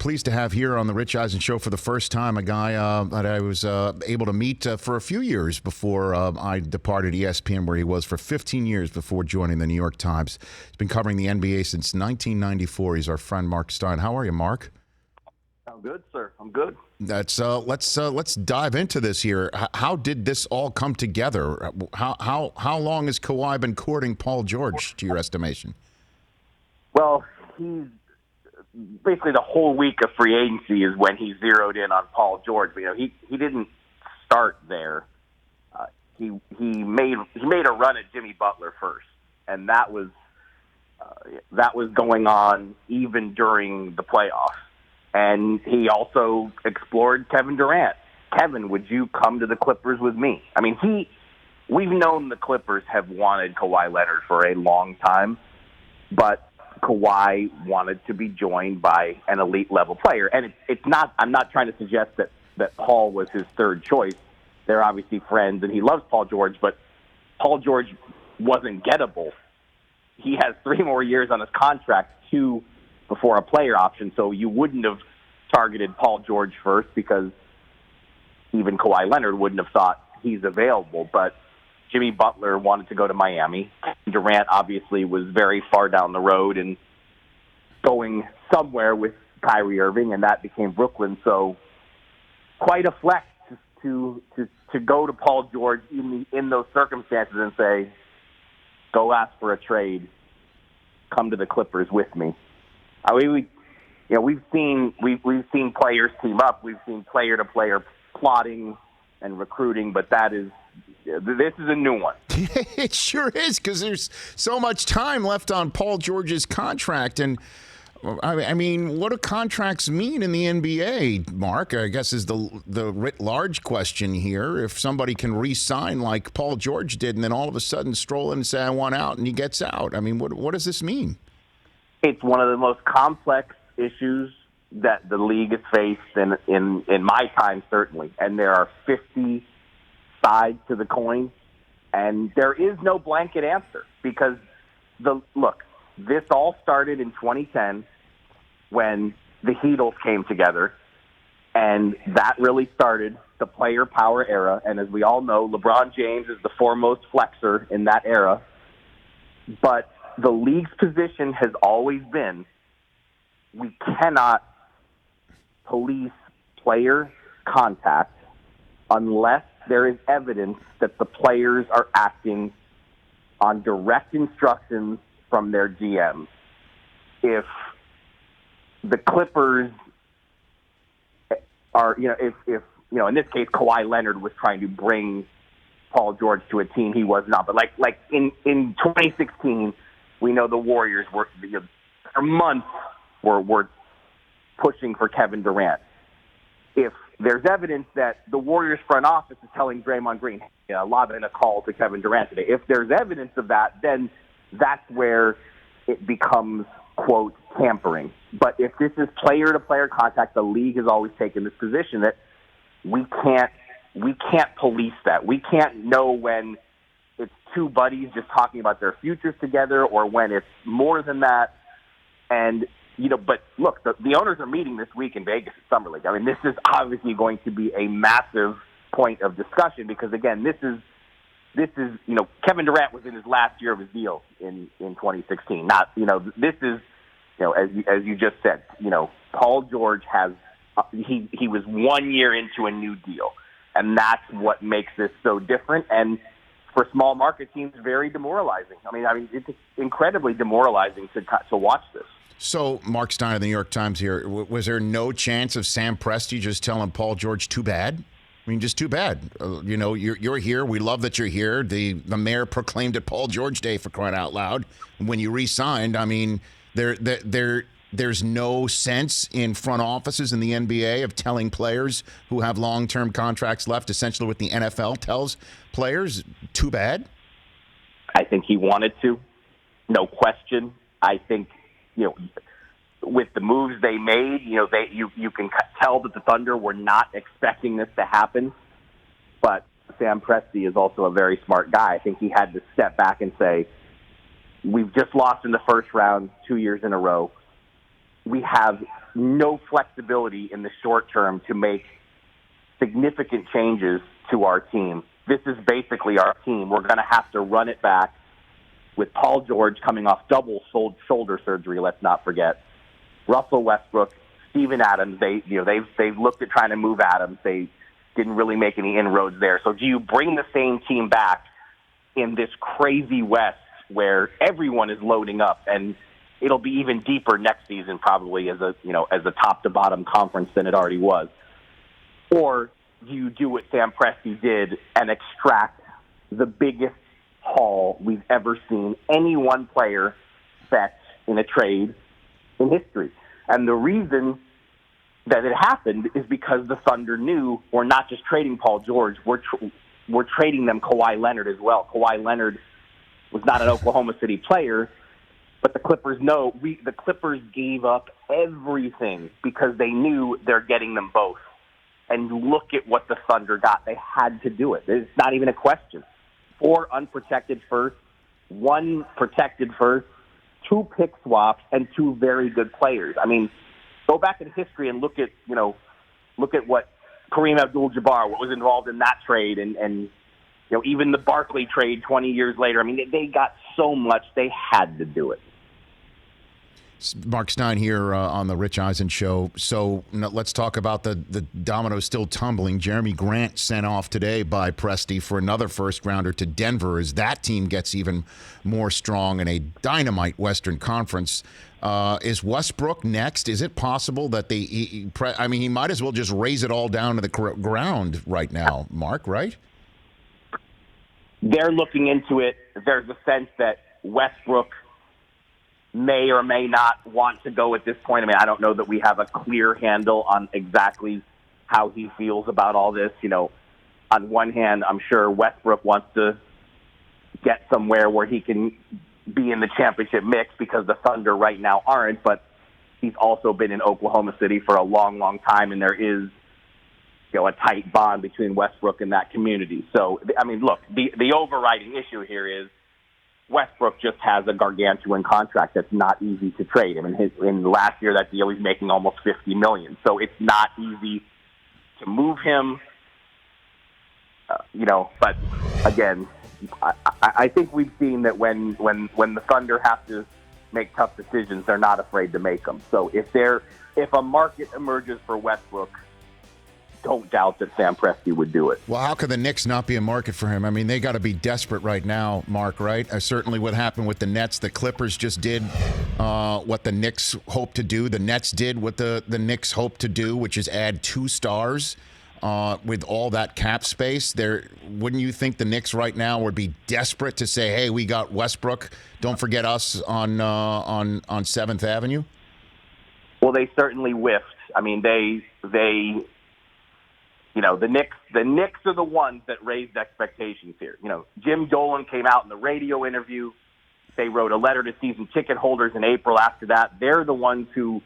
pleased to have here on the Rich Eisen Show for the first time a guy that I was able to meet for a few years before I departed ESPN, where he was for 15 years before joining the New York Times. He's been covering the NBA since 1994. He's our friend Marc Stein. How are you, Marc? I'm good, sir. I'm good. Let's dive into this here. How did this all come together? How long has Kawhi been courting Paul George, to your estimation? Well, he's basically the whole week of free agency is when he zeroed in on Paul George. But, he didn't start there. He made a run at Jimmy Butler first, and that was going on even during the playoffs. And he also explored Kevin Durant. Kevin, would you come to the Clippers with me? I mean, we've known the Clippers have wanted Kawhi Leonard for a long time, but Kawhi wanted to be joined by an elite level player. And it's not, I'm not trying to suggest that Paul was his third choice. They're obviously friends and he loves Paul George, but Paul George wasn't gettable. He has 3 more years on his contract, 2 before a player option, so you wouldn't have targeted Paul George first because even Kawhi Leonard wouldn't have thought he's available. But Jimmy Butler wanted to go to Miami. Durant obviously was very far down the road and going somewhere with Kyrie Irving, and that became Brooklyn. So quite a flex to go to Paul George in those circumstances and say, go ask for a trade, come to the Clippers with me. I mean, we've seen players team up. We've seen player-to-player plotting and recruiting, but this is a new one. It sure is, because there's so much time left on Paul George's contract. And, I mean, what do contracts mean in the NBA, Marc? I guess is the writ large question here. If somebody can re-sign like Paul George did and then all of a sudden stroll in and say, I want out, and he gets out. I mean, what does this mean? It's one of the most complex issues that the league has faced in my time, certainly. And there are 50 sides to the coin, and there is no blanket answer because this all started in 2010 when the Heatles came together, and that really started the player power era. And as we all know, LeBron James is the foremost flexor in that era. But the league's position has always been we cannot police player contact unless there is evidence that the players are acting on direct instructions from their GMs. If the Clippers are, if in this case, Kawhi Leonard was trying to bring Paul George to a team he was not, but like in 2016, we know the Warriors were for months were pushing for Kevin Durant. If there's evidence that the Warriors front office is telling Draymond Green, lobbing a call to Kevin Durant today, if there's evidence of that, then that's where it becomes, quote, tampering. But if this is player-to-player contact, the league has always taken this position that we can't police that. We can't know when it's 2 buddies just talking about their futures together or when it's more than that. And, but look, the owners are meeting this week in Vegas at Summer League. I mean, this is obviously going to be a massive point of discussion because, again, this is Kevin Durant was in his last year of his deal in 2016. Not, this is, as you just said, Paul George has, he was 1 year into a new deal. And that's what makes this so different. And for small market teams, very demoralizing. I mean, it's incredibly demoralizing to watch this. So, Marc Stein of the New York Times here. Was there no chance of Sam Presti just telling Paul George, too bad? I mean, just too bad. You're here. We love that you're here. The mayor proclaimed it Paul George Day, for crying out loud. When you re-signed, I mean, there's no sense in front offices in the NBA of telling players who have long-term contracts left, essentially what the NFL tells players, too bad? I think he wanted to, no question. I think, with the moves they made, you can tell that the Thunder were not expecting this to happen. But Sam Presti is also a very smart guy. I think he had to step back and say, we've just lost in the first round 2 years in a row. we have no flexibility in the short term to make significant changes to our team. This is basically our team. We're going to have to run it back with Paul George coming off double shoulder surgery. Let's not forget Russell Westbrook, Steven Adams. They've looked at trying to move Adams. They didn't really make any inroads there. So do you bring the same team back in this crazy West where everyone is loading up, and it'll be even deeper next season probably as a top to bottom conference than it already was? Or do you do what Sam Presti did and extract the biggest haul we've ever seen any one player fetch in a trade in history? And the reason that it happened is because the Thunder knew we're not just trading Paul George, we're trading them Kawhi Leonard as well. Kawhi Leonard was not an Oklahoma City player, but the Clippers know the Clippers gave up everything because they knew they're getting them both. And look at what the Thunder got. They had to do it. It's not even a question. 4 unprotected firsts, 1 protected first, 2 pick swaps, and 2 very good players. I mean, go back in history and look at what Kareem Abdul-Jabbar, what was involved in that trade, and even the Barkley trade 20 years later. I mean, they got so much, they had to do it. Marc Stein here on the Rich Eisen Show. So let's talk about the dominoes still tumbling. Jeremy Grant sent off today by Presti for another first-rounder to Denver as that team gets even more strong in a dynamite Western Conference. Is Westbrook next? Is it possible that he might as well just raise it all down to the ground right now, Marc, right? They're looking into it. There's a sense that Westbrook may or may not want to go at this point. I mean, I don't know that we have a clear handle on exactly how he feels about all this. On one hand, I'm sure Westbrook wants to get somewhere where he can be in the championship mix because the Thunder right now aren't, but he's also been in Oklahoma City for a long, long time, and there is a tight bond between Westbrook and that community. So, I mean, look, the overriding issue here is Westbrook just has a gargantuan contract that's not easy to trade. I mean, in last year, that deal, he's making almost $50 million. So it's not easy to move him, but again, I think we've seen that when the Thunder have to make tough decisions, they're not afraid to make them. So if a market emerges for Westbrook, don't doubt that Sam Presti would do it. Well, how could the Knicks not be a market for him? I mean, they got to be desperate right now, Marc, right? Certainly what happened with the Nets. The Clippers just did what the Knicks hoped to do. The Nets did what the Knicks hoped to do, which is add 2 stars with all that cap space. Wouldn't you think the Knicks right now would be desperate to say, hey, we got Westbrook. Don't forget us on 7th Avenue? Well, they certainly whiffed. I mean, they the Knicks are the ones that raised expectations here. Jim Dolan came out in the radio interview. They wrote a letter to season ticket holders in April after that. They're the ones who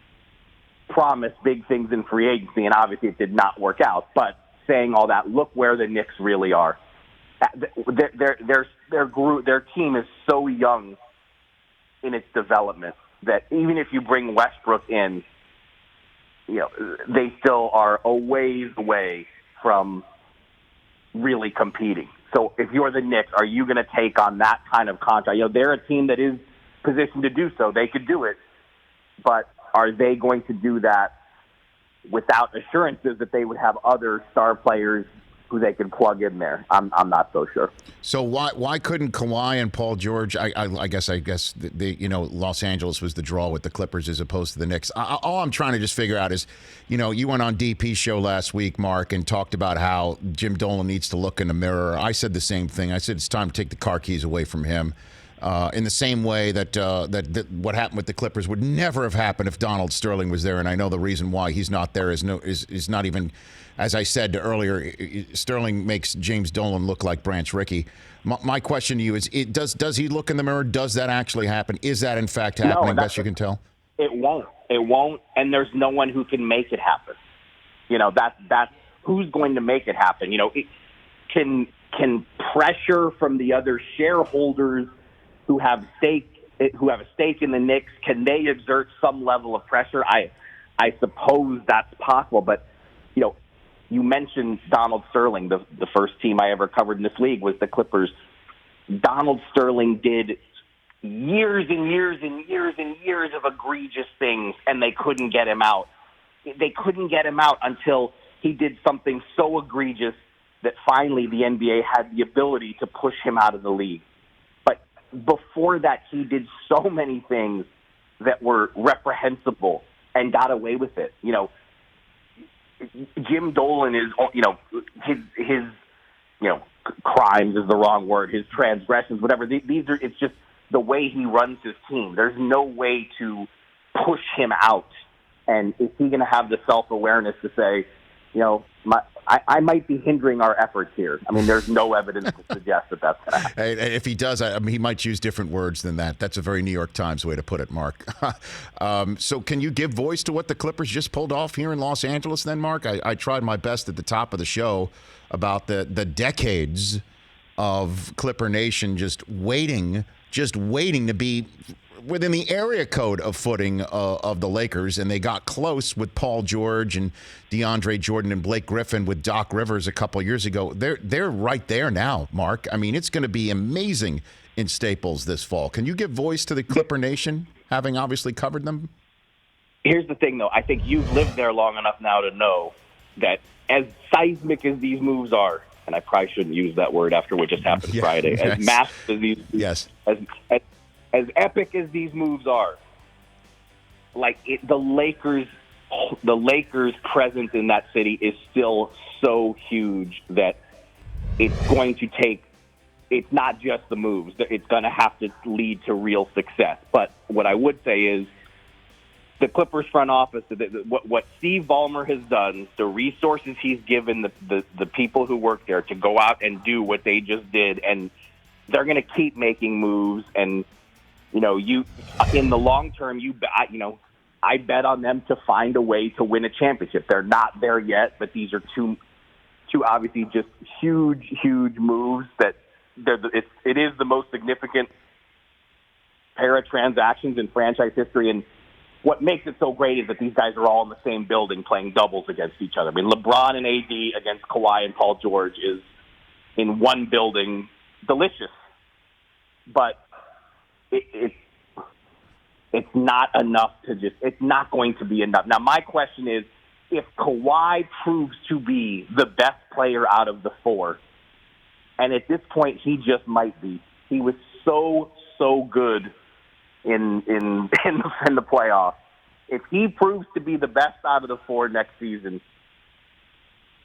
promised big things in free agency, and obviously it did not work out. But saying all that, look where the Knicks really are. Their team is so young in its development that even if you bring Westbrook in, they still are a ways away from really competing. So if you're the Knicks, are you going to take on that kind of contract? They're a team that is positioned to do so. They could do it. But are they going to do that without assurances that they would have other star players who they could plug in there? I'm not so sure. So why couldn't Kawhi and Paul George? I guess Los Angeles was the draw with the Clippers as opposed to the Knicks. All I'm trying to just figure out is, you went on DP's show last week, Marc, and talked about how Jim Dolan needs to look in the mirror. I said the same thing. I said it's time to take the car keys away from him. In the same way that what happened with the Clippers would never have happened if Donald Sterling was there, and I know the reason why he's not there is not even, as I said earlier, Sterling makes James Dolan look like Branch Rickey. My question to you is, does he look in the mirror? Does that actually happen? Is that in fact happening? No, best you can tell. It won't, and there's no one who can make it happen. That's who's going to make it happen. Can pressure from the other shareholders who have stake who have a stake in the Knicks, can they exert some level of pressure? I suppose that's possible, but you mentioned Donald Sterling. The first team I ever covered in this league was the Clippers. Donald Sterling did years and years and years and years of egregious things, and they couldn't get him out. They couldn't get him out until he did something so egregious that finally the NBA had the ability to push him out of the league. But before that, he did so many things that were reprehensible and got away with it. Jim Dolan is, his crimes is the wrong word, his transgressions, whatever. These are, it's just the way he runs his team. There's no way to push him out. And is he going to have the self-awareness to say, I might be hindering our efforts here? I mean, there's no evidence to suggest that that's going to happen. If he does, he might use different words than that. That's a very New York Times way to put it, Marc. So can you give voice to what the Clippers just pulled off here in Los Angeles then, Marc? I tried my best at the top of the show about the decades of Clipper Nation just waiting to be within the area code of footing of the Lakers, and they got close with Paul George and DeAndre Jordan and Blake Griffin with Doc Rivers a couple years ago. They're right there now, Marc. I mean, it's going to be amazing in Staples this fall. Can you give voice to the Clipper Nation, having obviously covered them? Here's the thing, though. I think you've lived there long enough now to know that as seismic as these moves are, and I probably shouldn't use that word after what just happened Friday, as massive as these, as epic as these moves are, the Lakers' presence in that city is still so huge that it's going to take. It's not just the moves; it's going to have to lead to real success. But what I would say is, the Clippers front office, what Steve Ballmer has done, the resources he's given the people who work there to go out and do what they just did, and they're going to keep making moves. And you in the long term, I bet on them to find a way to win a championship. They're not there yet, but these are two obviously just huge moves that it is the most significant pair of transactions in franchise history. And what makes it so great is that these guys are all in the same building playing doubles against each other. I mean, LeBron and AD against Kawhi and Paul George is in one building, delicious. But it's not enough it's not going to be enough. Now, my question is, if Kawhi proves to be the best player out of the four, and at this point he just might be, he was so good in the playoffs. If he proves to be the best out of the four next season,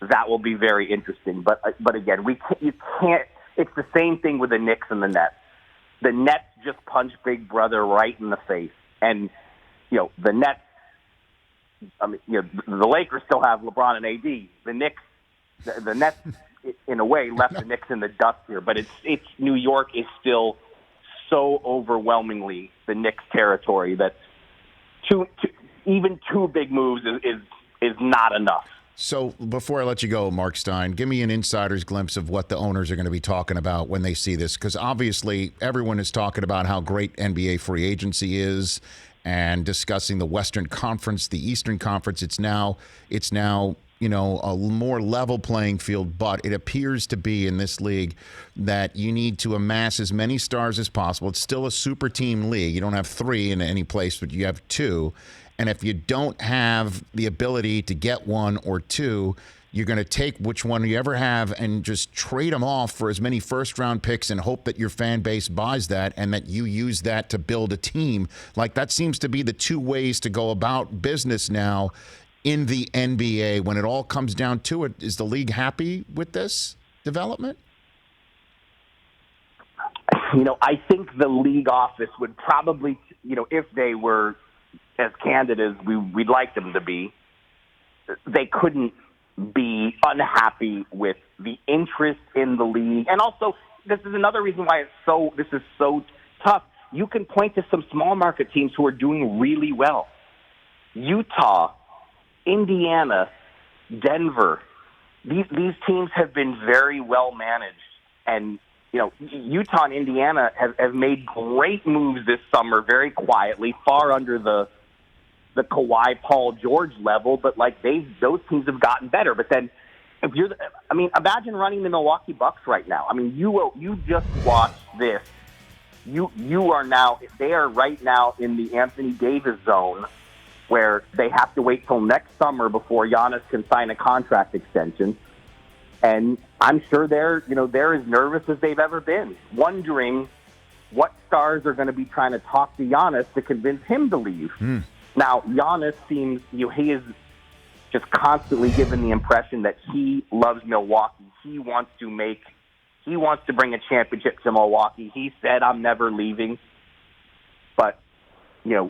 that will be very interesting. But again, you can't. It's the same thing with the Knicks and the Nets. The Nets just punch Big Brother right in the face, and the Nets. I mean, the Lakers still have LeBron and AD. The Knicks, the Nets, in a way, left the Knicks in the dust here. But it's New York is still so overwhelmingly the Knicks territory that even two big moves is not enough. So before I let you go, Marc Stein, give me an insider's glimpse of what the owners are going to be talking about when they see this, because obviously everyone is talking about how great NBA free agency is and discussing the Western Conference, the Eastern Conference. It's now a more level playing field, but it appears to be in this league that you need to amass as many stars as possible. It's still a super team league. You don't have three in any place, but you have two. And if you don't have the ability to get one or two, you're going to take which one you ever have and just trade them off for as many first-round picks and hope that your fan base buys that and that you use that to build a team. Like, that seems to be the two ways to go about business now in the NBA. When it all comes down to it, is the league happy with this development? I think the league office would probably, if they were as candid as we'd like them to be, they couldn't be unhappy with the interest in the league. And also, this is another reason why this is so tough. You can point to some small market teams who are doing really well. Utah, Indiana, Denver, these teams have been very well managed, and Utah and Indiana have made great moves this summer, very quietly, far under the Kawhi, Paul George level, but those teams have gotten better. But then, imagine running the Milwaukee Bucks right now. You just watched this. They are right now in the Anthony Davis zone, where they have to wait till next summer before Giannis can sign a contract extension. And I'm sure they're as nervous as they've ever been, wondering what stars are going to be trying to talk to Giannis to convince him to leave. Now, Giannis seems, he is just constantly given the impression that he loves Milwaukee. He wants to bring a championship to Milwaukee. He said, "I'm never leaving." But,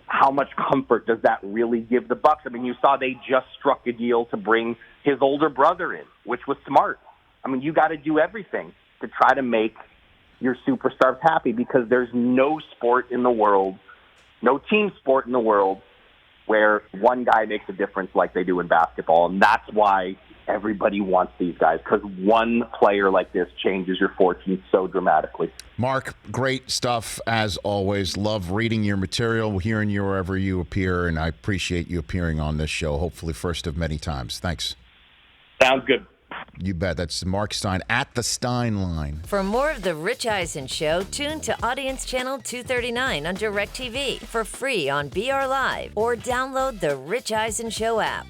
how much comfort does that really give the Bucks? You saw they just struck a deal to bring his older brother in, which was smart. You got to do everything to try to make your superstars happy, because there's no sport in the world, no team sport in the world, where one guy makes a difference like they do in basketball. And that's why everybody wants these guys, because one player like this changes your fortune so dramatically. Marc, great stuff as always. Love reading your material, hearing you wherever you appear, and I appreciate you appearing on this show, hopefully first of many times. Thanks. Sounds good. You bet. That's Marc Stein at the Stein Line. For more of The Rich Eisen Show, tune to Audience Channel 239 on DirecTV for free on BR Live, or download the Rich Eisen Show app.